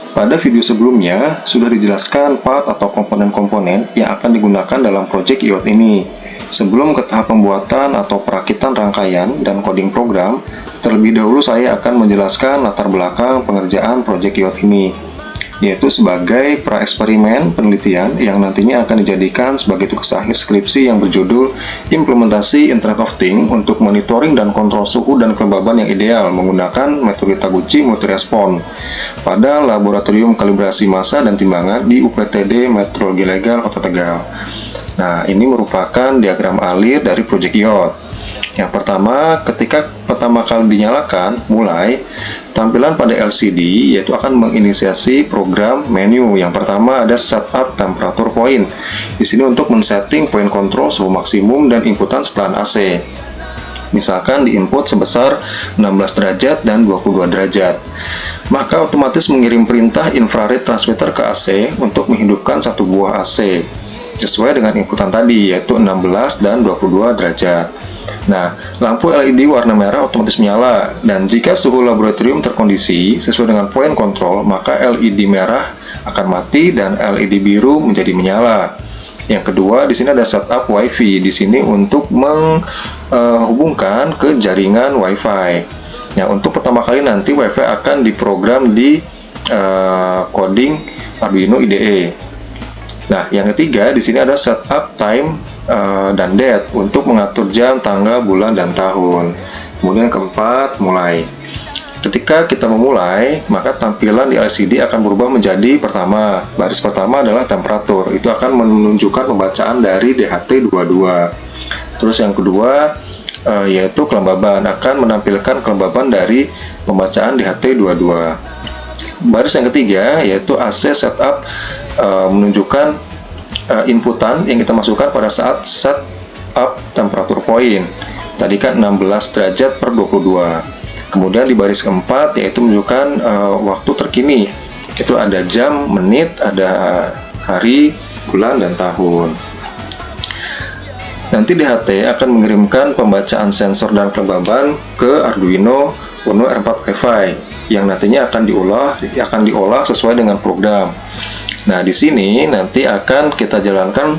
Pada video sebelumnya, sudah dijelaskan part atau komponen-komponen yang akan digunakan dalam project IoT ini. Sebelum ke tahap pembuatan atau perakitan rangkaian dan coding program, terlebih dahulu saya akan menjelaskan latar belakang pengerjaan project IoT ini, yaitu sebagai pra-eksperimen penelitian yang nantinya akan dijadikan sebagai tugas akhir skripsi yang berjudul Implementasi Internet of Things untuk monitoring dan kontrol suhu dan kelembaban yang ideal menggunakan metode Taguchi multi-respon pada Laboratorium Kalibrasi Massa dan Timbangan di UPTD Metrologi Legal Kota Tegal. Nah, ini merupakan diagram alir dari Project IoT. Yang pertama, ketika pertama kali dinyalakan, mulai tampilan pada LCD yaitu akan menginisiasi program menu. Yang pertama ada setup temperature point. Di sini untuk men-setting point control suhu maksimum dan inputan setelan AC. Misalkan di input sebesar 16 derajat dan 22 derajat. Maka otomatis mengirim perintah infrared transmitter ke AC untuk menghidupkan satu buah AC sesuai dengan inputan tadi yaitu 16 dan 22 derajat. Nah, lampu LED warna merah otomatis menyala, dan jika suhu laboratorium terkondisi sesuai dengan point control, maka LED merah akan mati dan LED biru menjadi menyala. Yang kedua, di sini ada setup WiFi. Di sini untuk menghubungkan ke jaringan WiFi. Nah, untuk pertama kali nanti WiFi akan diprogram di coding Arduino IDE. Nah, yang ketiga di sini ada setup time dan date untuk mengatur jam, tanggal, bulan, dan tahun. Kemudian keempat, mulai. Ketika kita memulai, maka tampilan di LCD akan berubah menjadi pertama. Baris pertama adalah temperatur. Itu akan menunjukkan pembacaan dari DHT22. Terus yang kedua yaitu kelembaban, akan menampilkan kelembaban dari pembacaan DHT22. Baris yang ketiga yaitu AC setup menunjukkan inputan yang kita masukkan pada saat setup temperature point. Tadi kan 16 derajat per 22. Kemudian di baris keempat yaitu menunjukkan waktu terkini. Itu ada jam, menit, ada hari, bulan, dan tahun. Nanti DHT akan mengirimkan pembacaan sensor dan kelembaban ke Arduino Uno R4 Wi-Fi yang nantinya akan diolah sesuai dengan program. Nah, di sini nanti akan kita jalankan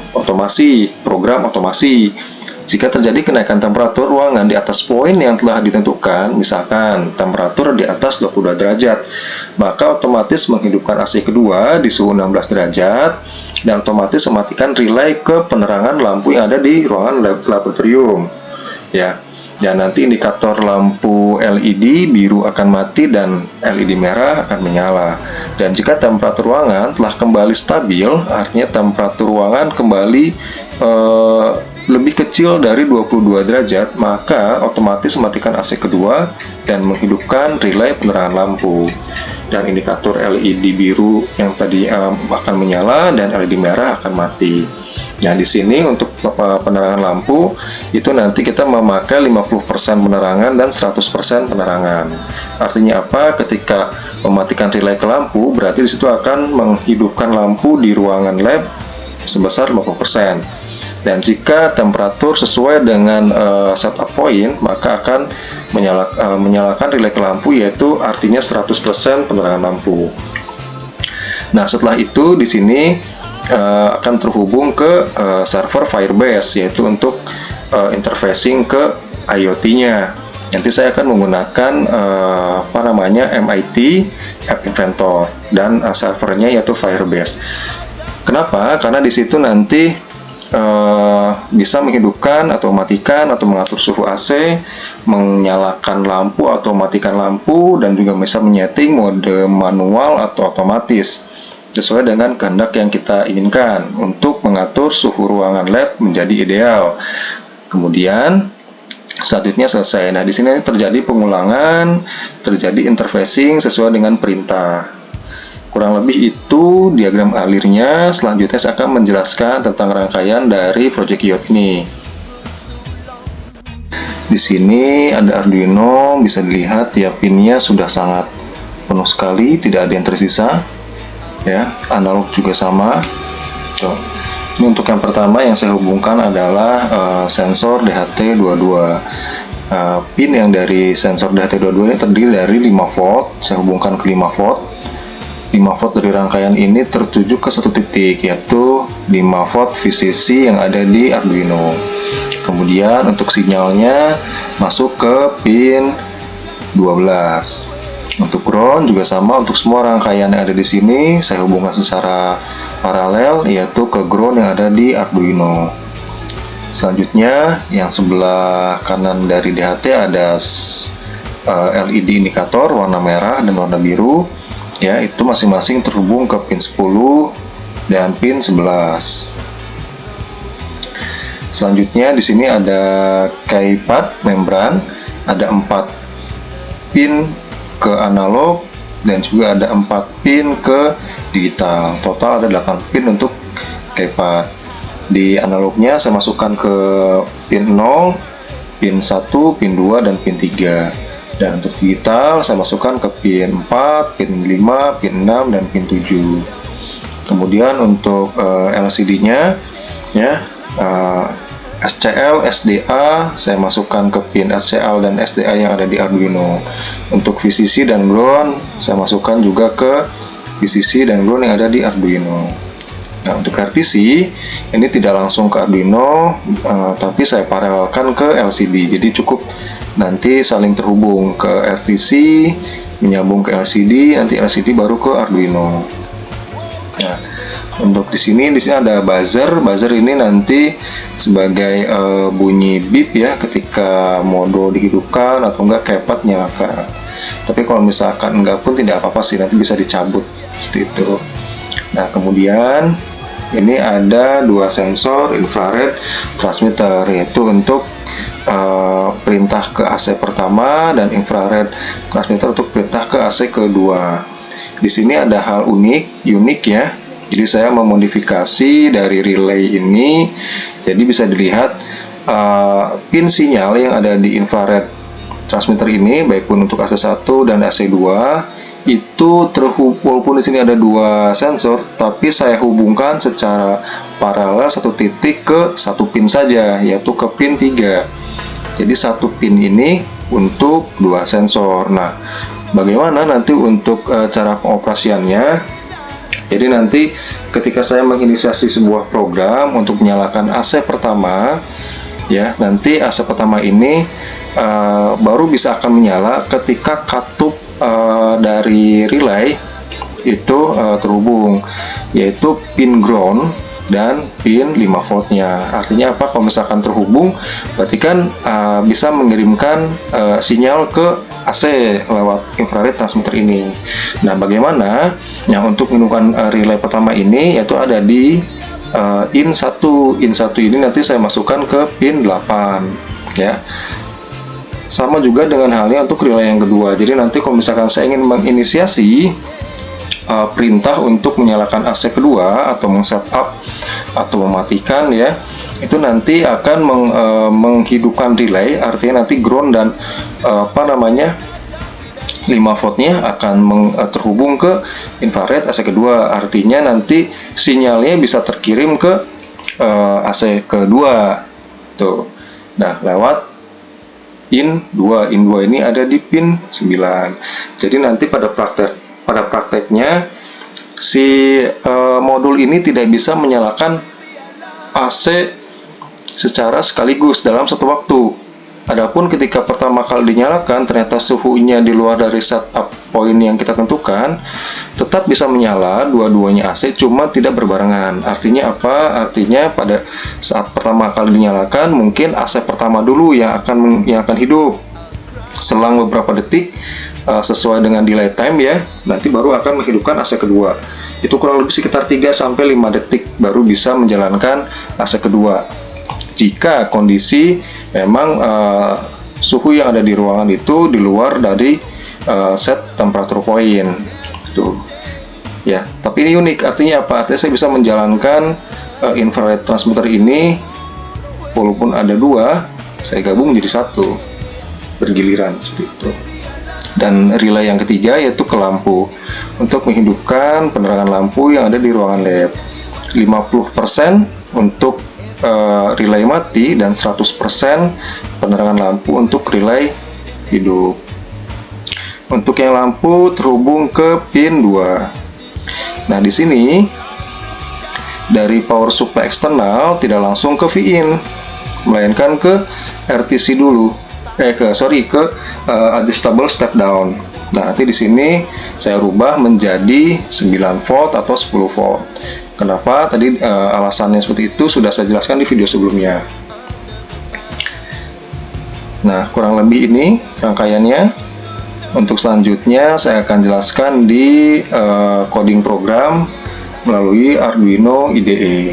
program otomasi. Jika terjadi kenaikan temperatur ruangan di atas poin yang telah ditentukan, misalkan temperatur di atas 22 derajat, maka otomatis menghidupkan AC kedua di suhu 16 derajat dan otomatis mematikan relay ke penerangan lampu yang ada di ruangan laboratorium. Ya. Dan nanti indikator lampu LED biru akan mati dan LED merah akan menyala. Dan jika temperatur ruangan telah kembali stabil, artinya temperatur ruangan kembali lebih kecil dari 22 derajat, maka otomatis mematikan AC kedua dan menghidupkan relay penerangan lampu. Dan indikator LED biru yang tadi akan menyala dan LED merah akan mati. Nah, di sini untuk penerangan lampu itu nanti kita memakai 50% penerangan dan 100% penerangan. Artinya apa? Ketika mematikan relay ke lampu, berarti di situ akan menghidupkan lampu di ruangan lab sebesar 50%. Dan jika temperatur sesuai dengan setup point, maka akan menyalakan relay ke lampu, yaitu artinya 100% penerangan lampu. Nah, setelah itu di sini akan terhubung ke server Firebase, yaitu untuk interfacing ke IoT-nya. Nanti saya akan menggunakan MIT App Inventor dan servernya yaitu Firebase. Kenapa? Karena di situ nanti bisa menghidupkan atau mematikan atau mengatur suhu AC, menyalakan lampu atau mematikan lampu, dan juga bisa menyeting mode manual atau otomatis sesuai dengan kehendak yang kita inginkan untuk mengatur suhu ruangan lab menjadi ideal. Kemudian selanjutnya selesai. Nah, di sini terjadi pengulangan, terjadi interfacing sesuai dengan perintah. Kurang lebih itu diagram alirnya. Selanjutnya saya akan menjelaskan tentang rangkaian dari project IoT ini. Di sini ada Arduino, bisa dilihat ya, pinnya sudah sangat penuh sekali, tidak ada yang tersisa. Ya, analog juga sama. Ini untuk yang pertama yang saya hubungkan adalah sensor DHT22. Pin yang dari sensor DHT22 ini terdiri dari 5 volt. Saya hubungkan ke 5 volt. 5 volt dari rangkaian ini tertuju ke satu titik, yaitu 5 volt VCC yang ada di Arduino. Kemudian untuk sinyalnya masuk ke pin 12. Untuk ground juga sama, untuk semua rangkaian yang ada di sini saya hubungkan secara paralel, yaitu ke ground yang ada di Arduino. Selanjutnya yang sebelah kanan dari DHT ada LED indikator warna merah dan warna biru, ya, itu masing-masing terhubung ke pin 10 dan pin 11. Selanjutnya di sini ada keypad membran, ada 4 pin ke analog dan juga ada 4 pin ke digital. Total ada 8 pin untuk keypad. Di analognya saya masukkan ke pin 0, pin 1, pin 2 dan pin 3. Dan untuk digital saya masukkan ke pin 4, pin 5, pin 6 dan pin 7. Kemudian untuk LCD-nya, ya, SCL, SDA saya masukkan ke pin SCL dan SDA yang ada di Arduino. Untuk VCC dan ground saya masukkan juga ke VCC dan ground yang ada di Arduino. Nah, untuk RTC ini tidak langsung ke Arduino, tapi saya paralelkan ke LCD. Jadi cukup nanti saling terhubung ke RTC, menyambung ke LCD, nanti LCD baru ke Arduino. Nah, untuk di sini ada buzzer. Buzzer ini nanti sebagai bunyi beep, ya, ketika mode dihidupkan atau enggak keypad nyalakan. Tapi kalau misalkan enggak pun tidak apa-apa sih, nanti bisa dicabut seperti itu. Nah, kemudian ini ada 2 sensor infrared transmitter, yaitu untuk perintah ke AC pertama dan infrared transmitter untuk perintah ke AC kedua. Di sini ada hal unik ya. Jadi saya memodifikasi dari relay ini, jadi bisa dilihat pin sinyal yang ada di infrared transmitter ini, baik pun untuk AC1 dan AC2, itu walaupun di sini ada 2 sensor, tapi saya hubungkan secara paralel satu titik ke satu pin saja, yaitu ke pin 3. Jadi satu pin ini untuk 2 sensor. Nah, bagaimana nanti untuk cara pengoperasiannya? Jadi nanti ketika saya menginisiasi sebuah program untuk menyalakan AC pertama, ya, nanti AC pertama ini baru bisa akan menyala ketika katup dari relay itu terhubung, yaitu pin ground dan pin 5 voltnya. Artinya apa? Kalau misalkan terhubung, berarti kan bisa mengirimkan sinyal ke AC lewat infrared transmitter ini. Nah, bagaimana? Nah, untuk menggunakan relay pertama ini, yaitu ada di in 1. In 1 ini nanti saya masukkan ke pin 8, ya. Sama juga dengan halnya untuk relay yang kedua. Jadi nanti kalau misalkan saya ingin menginisiasi perintah untuk menyalakan AC kedua atau meng-setup atau mematikan, ya, itu nanti akan menghidupkan relay. Artinya nanti ground dan 5 voltnya akan terhubung ke infrared AC kedua. Artinya nanti sinyalnya bisa terkirim ke AC kedua tuh. Nah, lewat in 2 ini ada di pin 9. Jadi nanti pada prakteknya si modul ini tidak bisa menyalakan AC secara sekaligus dalam satu waktu. Adapun ketika pertama kali dinyalakan ternyata suhunya di luar dari setup point yang kita tentukan, tetap bisa menyala dua-duanya AC, cuma tidak berbarengan. Artinya apa? Artinya pada saat pertama kali dinyalakan mungkin AC pertama dulu yang akan hidup. Selang beberapa detik sesuai dengan delay time, ya, nanti baru akan menghidupkan AC kedua. Itu kurang lebih sekitar 3-5 detik baru bisa menjalankan AC kedua. Jika kondisi memang suhu yang ada di ruangan itu di luar dari set temperatur point, tuh, ya. Tapi ini unik, artinya apa? Artinya saya bisa menjalankan infrared transmitter ini walaupun ada 2, saya gabung jadi 1 bergiliran seperti itu. Dan relay yang ketiga yaitu ke lampu, untuk menghidupkan penerangan lampu yang ada di ruangan lab. 50% untuk relay mati dan 100% penerangan lampu untuk relay hidup. Untuk yang lampu terhubung ke pin 2. Nah, di sini dari power supply eksternal tidak langsung ke VIN, melainkan ke RTC dulu. Ke adjustable step down. Nah, nanti di sini saya rubah menjadi 9 volt atau 10 volt. Kenapa? Tadi alasannya seperti itu sudah saya jelaskan di video sebelumnya. Nah, kurang lebih ini rangkaiannya. Untuk selanjutnya saya akan jelaskan di coding program melalui Arduino IDE.